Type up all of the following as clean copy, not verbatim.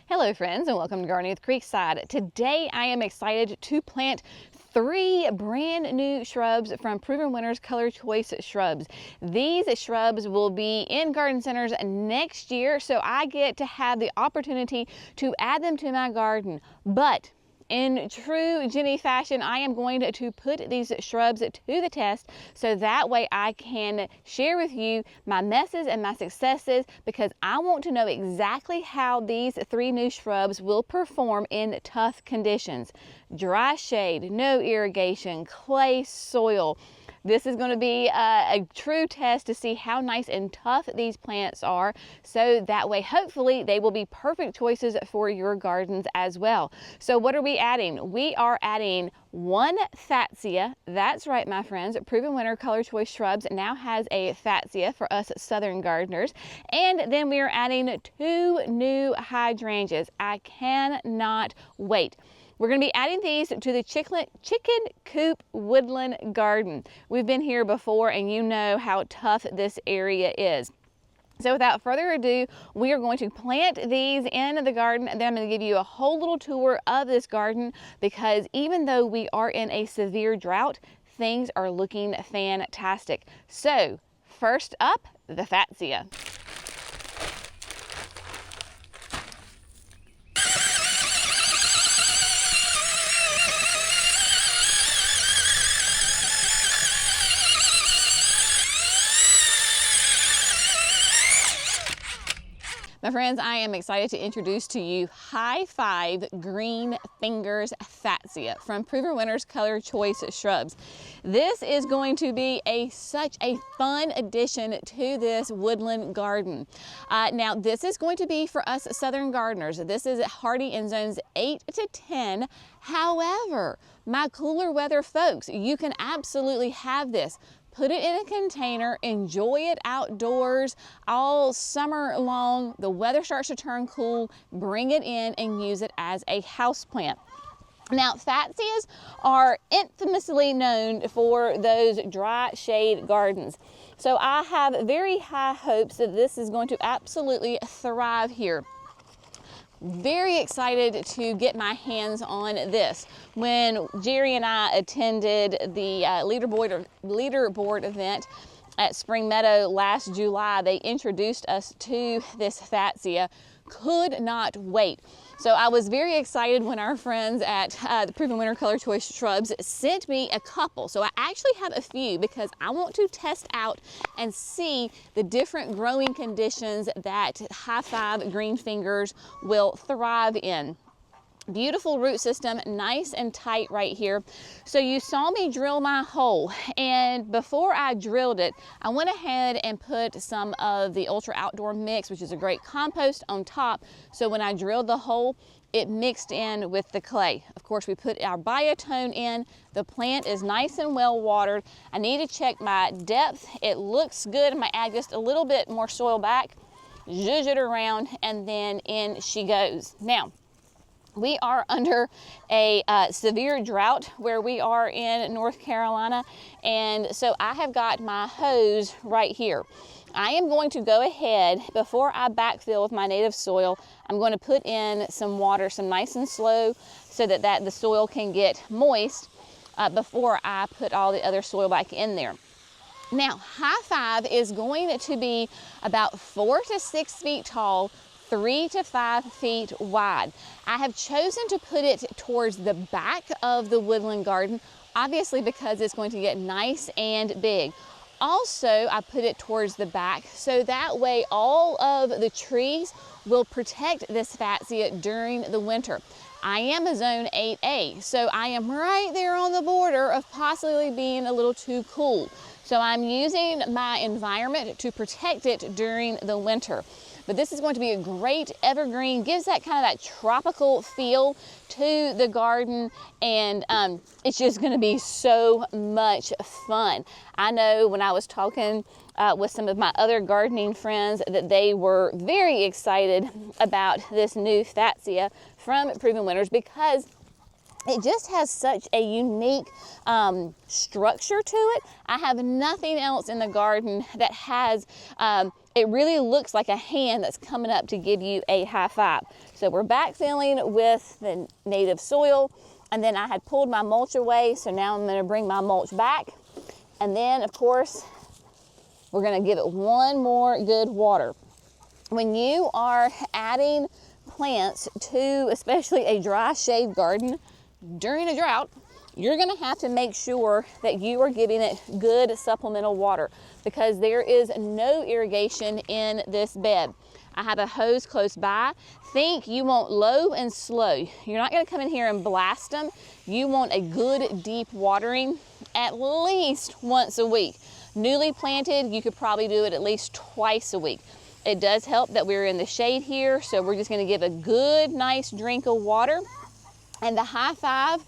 Hello friends, and welcome to Gardening with Creekside. Today I am excited to plant 3 brand new shrubs from Proven Winners ColorChoice Shrubs. These shrubs will be in garden centers next year, so I get to have the opportunity to add them to my garden. But in true Jenny fashion, I am going to put these shrubs to the test so that way I can share with you my messes and my successes, because I want to know exactly how these 3 new shrubs will perform in tough conditions. Dry shade, no irrigation, clay soil. This is going to be a true test to see how nice and tough these plants are, so that way hopefully they will be perfect choices for your gardens as well. So what are we adding? We are adding 1 Fatsia. That's right, my friends. Proven Winner ColorChoice Shrubs now has a Fatsia for us southern gardeners. And then we are adding 2 new hydrangeas. I cannot wait. We're going to be adding these to the chicken coop woodland garden. We've been here before and you know how tough this area is. So without further ado, we are going to plant these in the garden, and then I'm going to give you a whole little tour of this garden, because even though we are in a severe drought, things are looking fantastic. So first up, the Fatsia. My friends, I am excited to introduce to you High Five Green Fingers Fatsia from Proven Winners ColorChoice Shrubs. This is going to be such a fun addition to this woodland garden. Now, this is going to be for us southern gardeners. This is hardy in zones 8 to 10. However, my cooler weather folks, you can absolutely have this. Put it in a container, enjoy it outdoors all summer long. The weather starts to turn cool, bring it in and use it as a houseplant. Now, Fatsias are infamously known for those dry shade gardens. So I have very high hopes that this is going to absolutely thrive here. Very excited to get my hands on this. When Jerry and I attended the leaderboard event at Spring Meadow last July, they introduced us to this Fatsia. Could not wait. So I was very excited when our friends at the Proven Winner ColorChoice Shrubs sent me a couple. So I actually have a few, because I want to test out and see the different growing conditions that High Five Green Fingers will thrive in. Beautiful root system, nice and tight right here. So you saw me drill my hole, and before I drilled it, I went ahead and put some of the Ultra Outdoor Mix, which is a great compost, on top. So when I drilled the hole, it mixed in with the clay. Of course, we put our biotone in. The plant is nice and well watered. I need to check my depth. It looks good. I might add just a little bit more soil back, zhuzh it around, and then in she goes. Now, we are under a severe drought where we are in North Carolina, and so I have got my hose right here. I am going to go ahead, before I backfill with my native soil, I'm going to put in some water, some nice and slow, so that the soil can get moist before I put all the other soil back in there. Now, High Five is going to be about 4 to 6 feet tall, 3 to 5 feet wide. I have chosen to put it towards the back of the woodland garden, obviously because it's going to get nice and big. Also, I put it towards the back so that way all of the trees will protect this Fatsia during the winter. I am a zone 8A, so I am right there on the border of possibly being a little too cool. So I'm using my environment to protect it during the winter. But this is going to be a great evergreen, gives that kind of that tropical feel to the garden, and it's just going to be so much fun. I know when I was talking with some of my other gardening friends that they were very excited about this new Fatsia from Proven Winners, because it just has such a unique structure to it. I have nothing else in the garden that has it really looks like a hand that's coming up to give you a high five. So we're backfilling with the native soil, and then I had pulled my mulch away, so now I'm gonna bring my mulch back. And then, of course, we're gonna give it one more good water. When you are adding plants to especially a dry shade garden during a drought, you're gonna have to make sure that you are giving it good supplemental water, because there is no irrigation in this bed. I have a hose close by. Think you want low and slow. You're not gonna come in here and blast them. You want a good deep watering at least once a week. Newly planted, you could probably do it at least twice a week. It does help that we're in the shade here, so we're just gonna give a good, nice drink of water. And the high five,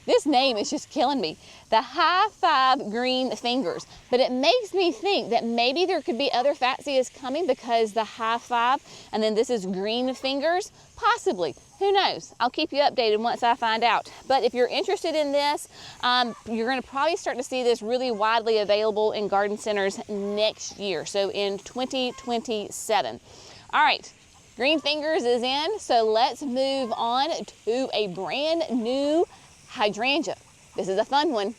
this name is just killing me. The high five green fingers. But it makes me think that maybe there could be other Fatsias coming, because the high five and then this is green fingers, possibly. Who knows? I'll keep you updated once I find out. But if you're interested in this, you're gonna probably start to see this really widely available in garden centers next year. So in 2027. All right. Green fingers is in, so let's move on to a brand new hydrangea. This is a fun one.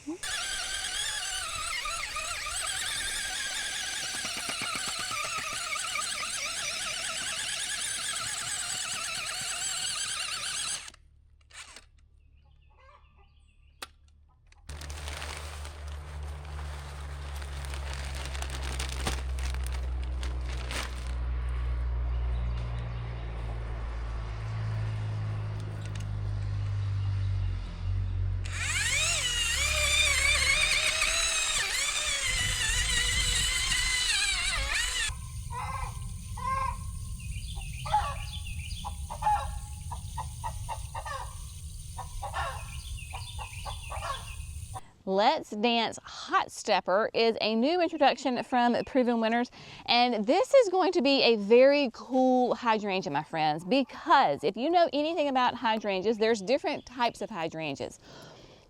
Let's Dance Hot Stepper is a new introduction from Proven Winners, and this is going to be a very cool hydrangea, my friends, because if you know anything about hydrangeas, there's different types of hydrangeas.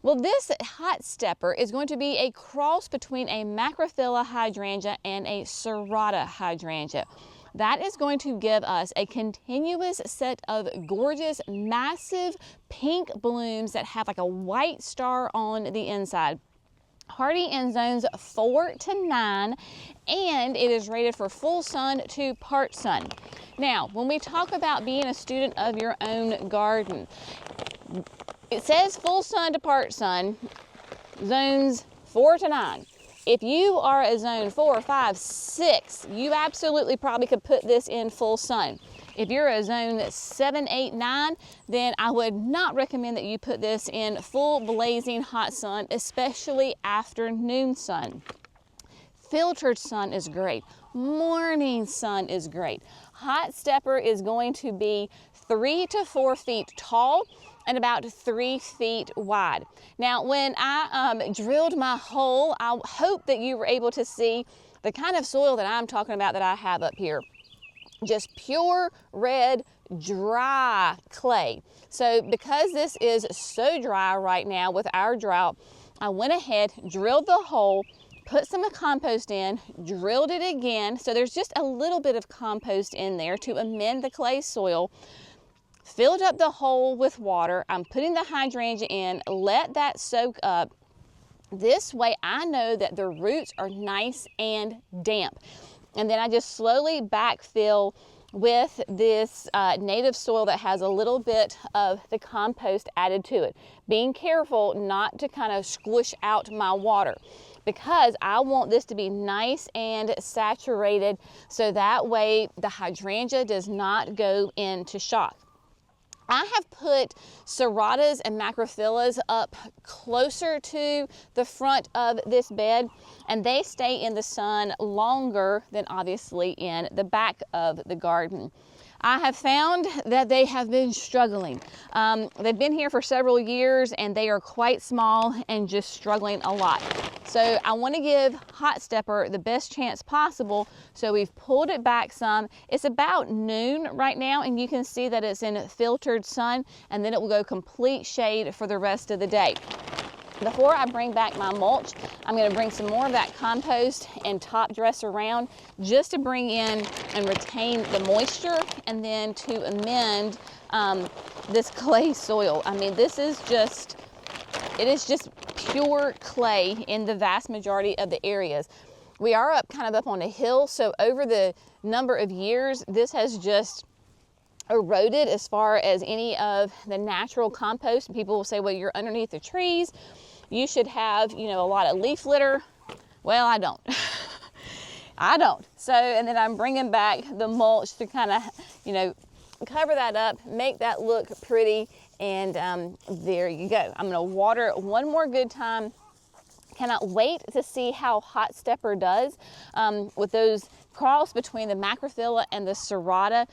Well, this Hot Stepper is going to be a cross between a Macrophylla hydrangea and a Serrata hydrangea. That is going to give us a continuous set of gorgeous, massive pink blooms that have like a white star on the inside. Hardy in zones 4 to 9, and it is rated for full sun to part sun. Now, when we talk about being a student of your own garden, it says full sun to part sun, zones 4 to 9. If you are a zone 4, 5, 6, you absolutely probably could put this in full sun. If you're a zone 7, 8, 9, then I would not recommend that you put this in full blazing hot sun, especially afternoon sun. Filtered sun is great. Morning sun is great. Hot Stepper is going to be 3 to 4 feet tall and about 3 feet wide. Now, when I drilled my hole, I hope that you were able to see the kind of soil that I'm talking about that I have up here. Just pure red, dry clay. So because this is so dry right now with our drought, I went ahead, drilled the hole, put some compost in, drilled it again. So there's just a little bit of compost in there to amend the clay soil. Filled up the hole with water. I'm putting the hydrangea in, let that soak up. This way I know that the roots are nice and damp. And then I just slowly backfill with this native soil that has a little bit of the compost added to it. Being careful not to kind of squish out my water, because I want this to be nice and saturated, so that way the hydrangea does not go into shock. I have put serratas and macrophyllas up closer to the front of this bed, and they stay in the sun longer than obviously in the back of the garden. I have found that they have been struggling. They've been here for several years and they are quite small and just struggling a lot. So I want to give Hot Stepper the best chance possible. So we've pulled it back some. It's about noon right now, and you can see that it's in filtered sun, and then it will go complete shade for the rest of the day. Before I bring back my mulch, I'm going to bring some more of that compost and top dress around just to bring in and retain the moisture, and then to amend this clay soil. I mean, this is just, it is just pure clay in the vast majority of the areas. We are kind of up on a hill, so over the number of years, this has just eroded as far as any of the natural compost. People will say, well, you're underneath the trees, you should have, you know, a lot of leaf litter. Well, I don't. I don't. So, and then I'm bringing back the mulch to kind of, you know, cover that up, make that look pretty, and there you go. I'm going to water it one more good time. Cannot wait to see how Hot Stepper does with those cross between the Macrophylla and the Serrata.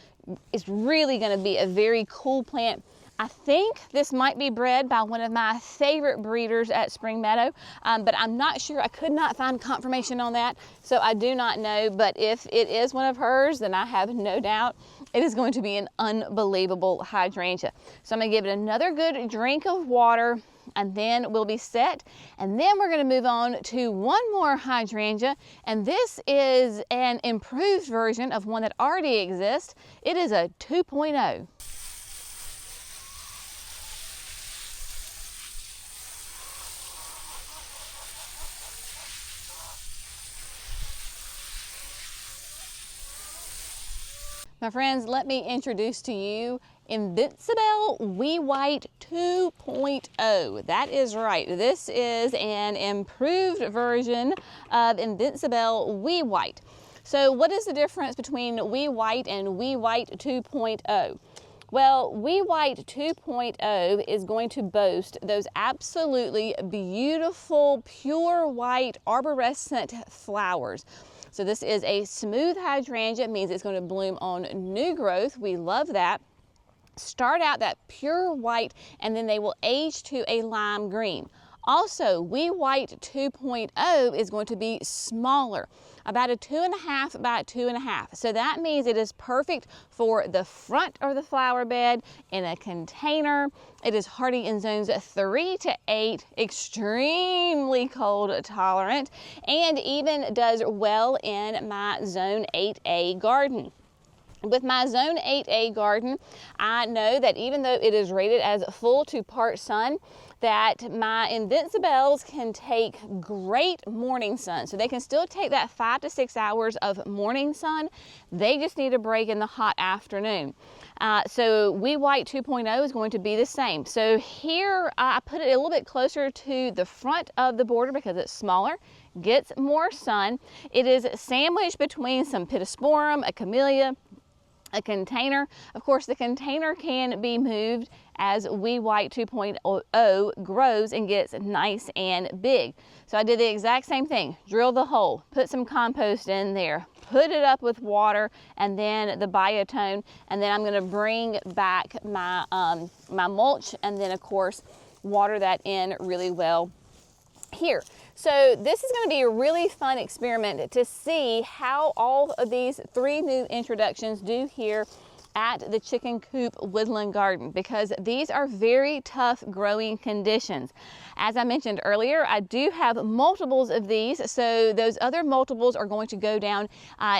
It's really going to be a very cool plant. I think this might be bred by one of my favorite breeders at Spring Meadow, but I'm not sure. I could not find confirmation on that, so I do not know. But if it is one of hers, then I have no doubt it is going to be an unbelievable hydrangea. So I'm going to give it another good drink of water, and then we'll be set. And then we're going to move on to one more hydrangea, and this is an improved version of one that already exists. It is a 2.0. My friends, let me introduce to you Invincibelle Wee White 2.0. That is right. This is an improved version of Invincibelle Wee White. So what is the difference between Wee White and Wee White 2.0? Well, Wee White 2.0 is going to boast those absolutely beautiful, pure white arborescent flowers. So this is a smooth hydrangea. It means it's going to bloom on new growth. We love that. Start out that pure white, and then they will age to a lime green. Also, Wee White 2.0 is going to be smaller, about a 2.5 by 2.5. So that means it is perfect for the front of the flower bed in a container. It is hardy in zones 3 to 8, extremely cold tolerant, and even does well in my zone 8A garden. With my zone 8A garden, I know that even though it is rated as full to part sun, that my Invincibelles can take great morning sun. So they can still take that 5 to 6 hours of morning sun. They just need a break in the hot afternoon. So Wee White 2.0 is going to be the same. So here I put it a little bit closer to the front of the border because it's smaller, gets more sun. It is sandwiched between some Pittosporum, a camellia, a container. Of course, the container can be moved as Wee White 2.0 grows and gets nice and big. So I did the exact same thing. Drill the hole, put some compost in there, put it up with water, and then the biotone, and then I'm going to bring back my my mulch, and then of course water that in really well here. So this is going to be a really fun experiment to see how all of these 3 new introductions do here at the Chicken Coop Woodland Garden, because these are very tough growing conditions. As I mentioned earlier, I do have multiples of these, so those other multiples are going to go down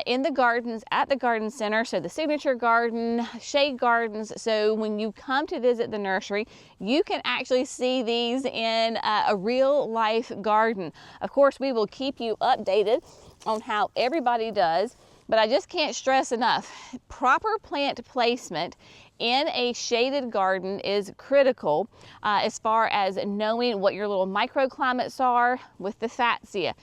in the gardens at the garden center, so the signature garden, shade gardens. So when you come to visit the nursery, you can actually see these in a real life garden. Of course, we will keep you updated on how everybody does. But I just can't stress enough, proper plant placement in a shaded garden is critical as far as knowing what your little microclimates are. With the Fatsia,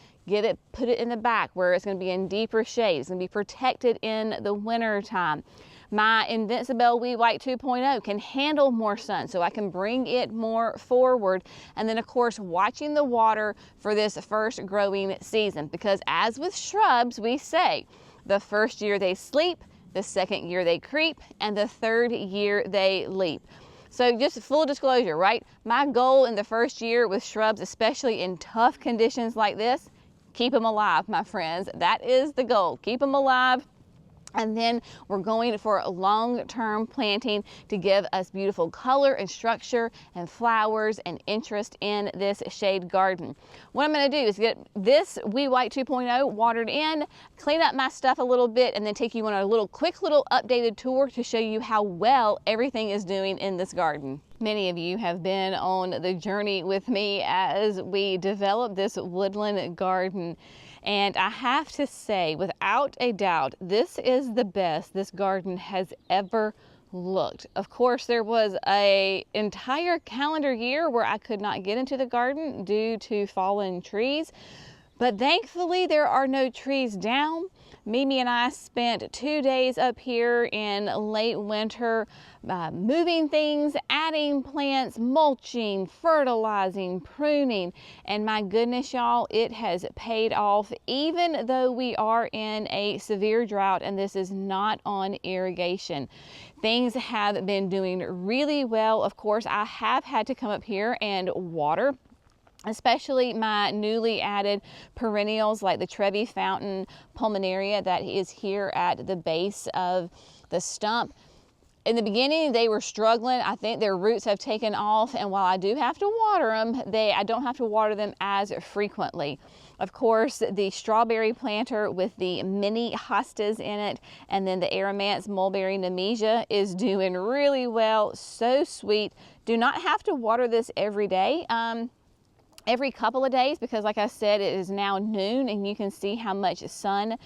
put it in the back where it's going to be in deeper shade. It's going to be protected in the winter time. My Invincibelle Wee White 2.0 can handle more sun, so I can bring it more forward. And then of course, watching the water for this first growing season, because as with shrubs, we say, the first year they sleep, the second year they creep, and the third year they leap. So just full disclosure, right? My goal in the first year with shrubs, especially in tough conditions like this, keep them alive, my friends. That is the goal. Keep them alive. And then we're going for a long-term planting to give us beautiful color and structure and flowers and interest in this shade garden. What I'm going to do is get this We White 2.0 watered in, clean up my stuff a little bit, and then take you on a quick little updated tour to show you how well everything is doing in this garden. Many of you have been on the journey with me as we develop this woodland garden. And I have to say, without a doubt, this is the best this garden has ever looked. Of course, there was an entire calendar year where I could not get into the garden due to fallen trees, but thankfully there are no trees down. Mimi and I spent 2 days up here in late winter moving things, adding plants, mulching, fertilizing, pruning, and my goodness, y'all, it has paid off even though we are in a severe drought and this is not on irrigation. Things have been doing really well. Of course, I have had to come up here and water, especially my newly added perennials like the Trevi Fountain Pulmonaria that is here at the base of the stump. In the beginning, they were struggling. I think their roots have taken off, and while I do have to water them, I don't have to water them as frequently. Of course, the strawberry planter with the mini hostas in it, and then the Aromanth mulberry nemesia is doing really well. So sweet. Do not have to water this every day. Every couple of days, because like I said, it is now noon and you can see how much sun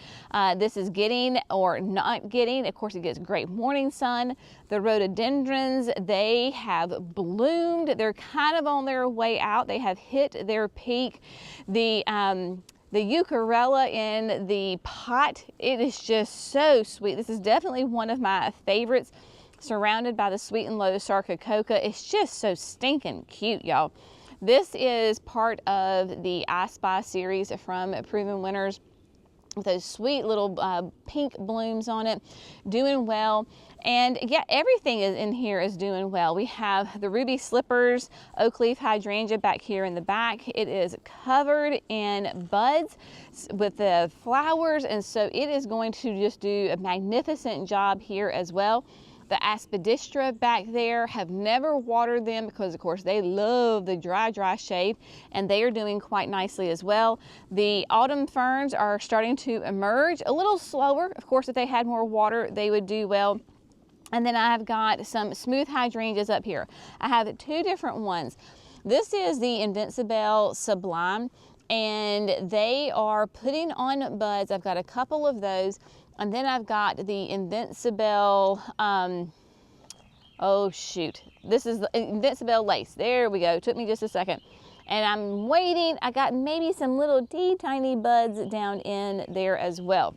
this is getting or not getting. Of course, it gets great morning sun. The rhododendrons, they have bloomed. They're kind of on their way out. They have hit their peak. The eucharella in the pot, it is just so sweet. This is definitely one of my favorites, surrounded by the sweet and low sarcococa. It's just so stinking cute, y'all. This is part of the I Spy series from Proven Winners with those sweet little pink blooms on it, doing well. And yeah, everything is in here is doing well. We have the ruby slippers, oak leaf hydrangea back here in the back. It is covered in buds with the flowers, and so it is going to just do a magnificent job here as well. The aspidistra back there, have never watered them because of course they love the dry shade, and they are doing quite nicely as well. The autumn ferns are starting to emerge a little slower. Of course, if they had more water, they would do well. And then I've got some smooth hydrangeas up here. I have 2 different ones. This is the Invincibelle Sublime, and they are putting on buds. I've got a couple of those. And then I've got the Invincibelle, oh shoot, this is the Invincibelle Lace. There we go, took me just a second. And I'm waiting, I got maybe some little tiny buds down in there as well.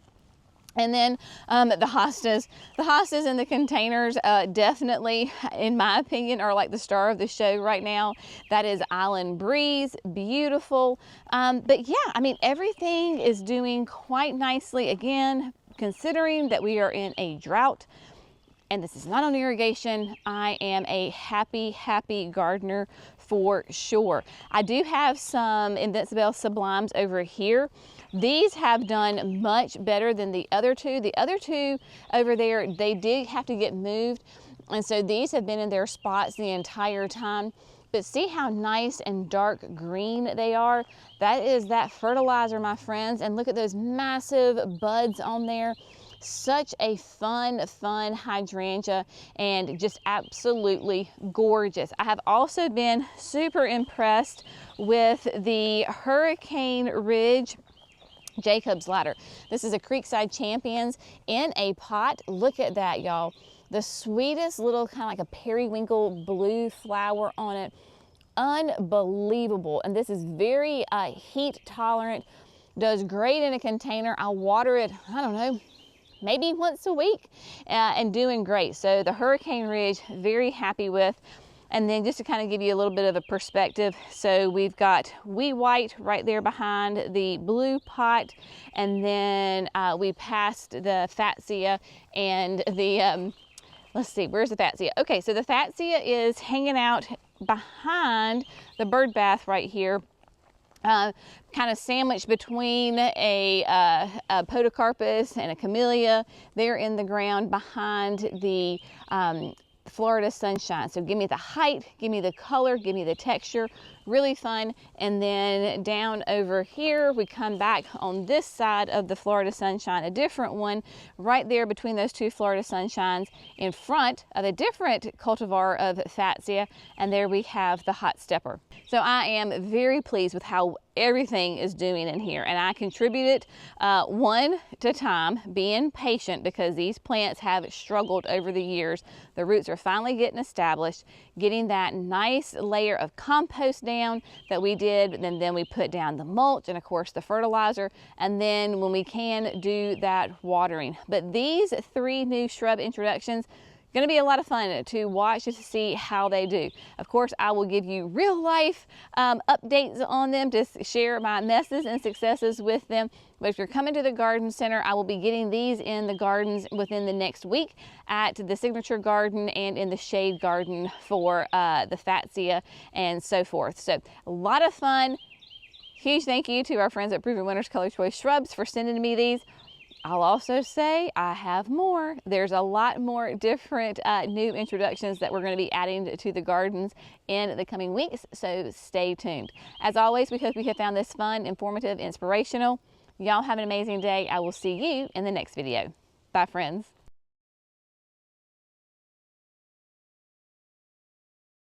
And then the hostas in the containers definitely, in my opinion, are like the star of the show right now. That is Island Breeze, beautiful. But yeah, I mean, everything is doing quite nicely. Again, considering that we are in a drought and this is not on irrigation, I am a happy gardener for sure. I do have some Invincibelle Sublimes over here. These have done much better than the other 2. The other 2 over there, they did have to get moved, and so these have been in their spots the entire time. But see how nice and dark green they are? That is that fertilizer, my friends. And look at those massive buds on there. Such a fun hydrangea, and just absolutely gorgeous. I have also been super impressed with the Hurricane Ridge Jacob's Ladder. This is a Creekside Champions in a pot. Look at that, y'all. The sweetest little kind of like a periwinkle blue flower on it. Unbelievable. And this is very heat tolerant. Does great in a container. I'll water it, I don't know, maybe once a week, and doing great. So the Hurricane Ridge, very happy with. And then just to kind of give you a little bit of a perspective, so we've got wee white right there behind the blue pot, and then we passed the Fatsia and the, let's see, where's the Fatsia? Okay, so the Fatsia is hanging out behind the bird bath right here. kind of sandwiched between a podocarpus and a camellia. They're in the ground behind the Florida sunshine. So give me the height, give me the color, give me the texture, really fun. And then down over here, we come back on this side of the Florida sunshine, a different one right there between those two Florida sunshines in front of a different cultivar of Fatsia. And there we have the hot stepper. So I am very pleased with how everything is doing in here, and I contributed one at a time, being patient because these plants have struggled over the years. The roots are finally getting established, getting that nice layer of compost down that we did, and then we put down the mulch and of course the fertilizer, and then when we can do that watering. But these 3 new shrub introductions, going to be a lot of fun to watch just to see how they do. Of course, I will give you real life updates on them to share my messes and successes with them. But if you're coming to the garden center, I will be getting these in the gardens within the next week at the signature garden and in the shade garden for the Fatsia and so forth. So a lot of fun. Huge thank you to our friends at Proven Winners ColorChoice Shrubs for sending me these. I'll also say I have more. There's a lot more different new introductions that we're going to be adding to the gardens in the coming weeks, so stay tuned. As always, we hope you have found this fun, informative, inspirational. Y'all have an amazing day. I will see you in the next video. Bye, friends.